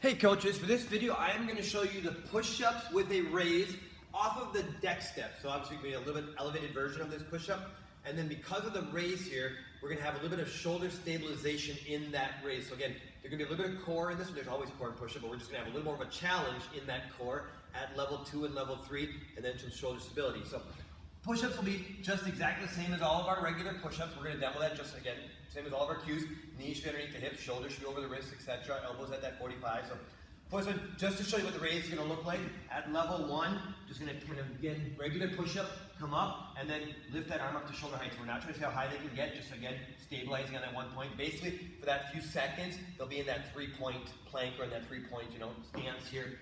Hey coaches, for this video I am going to show you the push-ups with a raise off of the deck step. So obviously it's going to be a little bit elevated version of this push-up, and then because of the raise here, we're going to have a little bit of shoulder stabilization in that raise. So again, there's going to be a little bit of core in this one. There's always core in push-up, but we're just going to have a little more of a challenge in that core at level 2 and level 3, and then some shoulder stability. So push-ups will be just exactly the same as all of our regular push-ups. We're going to demo that just again, same as all of our cues. Knees should be underneath the hips, shoulders should be over the wrists, etc. Elbows at that 45. So first one, just to show you what the raise is going to look like. At level 1, just going to kind of, again, regular push-up, come up, and then lift that arm up to shoulder height. So we're not trying to see how high they can get, just again, stabilizing on that 1 point. Basically, for that few seconds, they'll be in that 3-point plank or in that 3-point, stance here.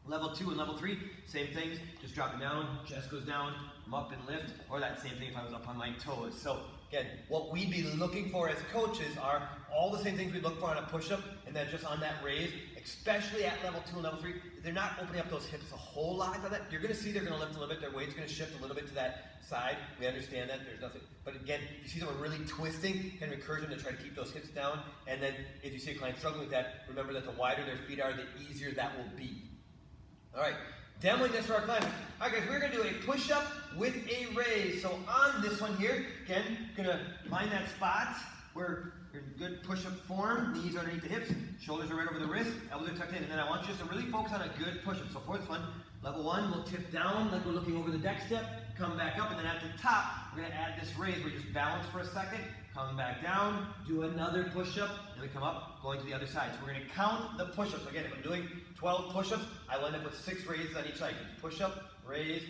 Level 2 and level 3, same things, just drop it down, chest goes down, come up and lift, or that same thing if I was up on my toes. So again, what we'd be looking for as coaches are all the same things we look for on a push-up, and then just on that raise, especially at level 2 and level 3, they're not opening up those hips a whole lot on that. You're going to see they're going to lift a little bit, their weight's going to shift a little bit to that side. We understand that, there's nothing, but again, if you see someone really twisting, kind of encourage them to try to keep those hips down, and then if you see a client struggling with that, remember that the wider their feet are, the easier that will be. All right, demoing this for our clients. All right, guys, we're going to do a push-up with a raise. So on this one here, again, going to find that spot where you're in good push-up form. Knees are underneath the hips, shoulders are right over the wrist, elbows are tucked in. And then I want you just to really focus on a good push-up. So for this one, level 1, we'll tip down like we're looking over the deck step, come back up, and then at the top, we're going to add this raise where you just balance for a second, come back down, do another push-up, and we come up, going to the other side. So we're going to count the push-ups. So again, if I'm doing 12 push-ups, I will end up with 6 raises on each side. Push-up, raise,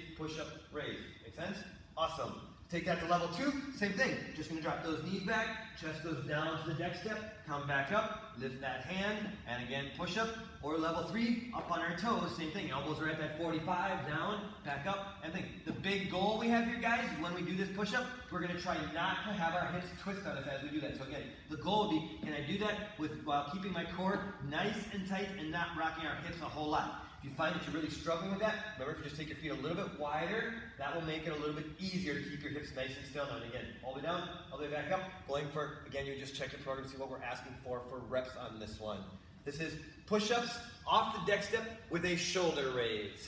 raise. Make sense? Awesome. Take that to level 2, same thing. Just going to drop those knees back, chest goes down to the deck step, come back up, lift that hand, and again, push up. Or level 3, up on our toes, same thing. Elbows are at that 45, down, back up, and think. The big goal we have here, guys, is when we do this push-up, we're going to try not to have our hips twist on us as we do that. So again, the goal would be, can I do that while keeping my core nice and tight and not rocking our hips a whole lot? If you find that you're really struggling with that, remember if you just take your feet a little bit wider, that will make it a little bit easier to keep your hips nice and still. And again, all the way down, all the way back up. Going for, again, you just check your program to see what we're asking for reps on this one. This is push-ups off the deck step with a shoulder raise.